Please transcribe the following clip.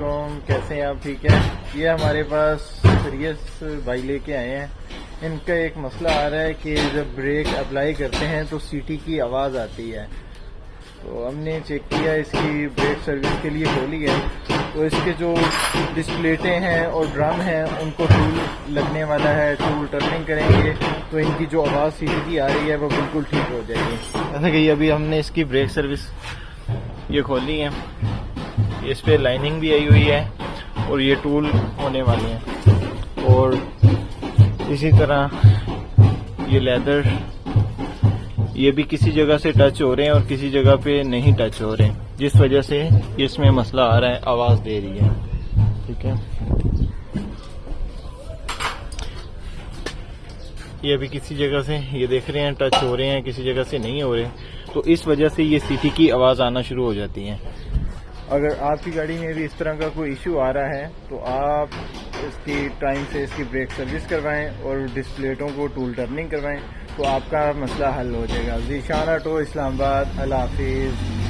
वालेकुम, कैसे हैं आप? ठीक है। ये हमारे पास सीरियस भाई लेके आए हैं। इनका एक मसला आ रहा है कि जब ब्रेक अप्लाई करते हैं तो सीटी की आवाज़ आती है। तो हमने चेक किया, इसकी ब्रेक सर्विस के लिए खोली है, तो इसके जो डिस्प्लेटें हैं और ड्रम हैं उनको टूल लगने वाला है। टूल टर्निंग करेंगे तो इनकी जो आवाज़ सीटी की आ रही है वो बिल्कुल ठीक हो जाएगी। जैसा कि अभी हमने इसकी ब्रेक सर्विस ये खोली है, इस पे लाइनिंग भी आई हुई है और ये टूल होने वाले हैं। और इसी तरह ये लेदर, ये भी किसी जगह से टच हो रहे हैं और किसी जगह पे नहीं टच हो रहे हैं, जिस वजह से इसमें मसला आ रहा है, आवाज़ दे रही है। ठीक है, ये अभी किसी जगह से ये देख रहे हैं टच हो रहे हैं, किसी जगह से नहीं हो रहे, तो इस वजह से ये सीटी की आवाज़ आना शुरू हो जाती है। अगर आपकी गाड़ी में भी इस तरह का कोई इशू आ रहा है तो आप इसकी टाइम से इसकी ब्रेक सर्विस करवाएं और डिस्प्लेटों को टूल टर्निंग करवाएं, तो आपका मसला हल हो जाएगा। ज़ीशान ऑटो, इस्लामाबाद। अल्लाह हाफिज़।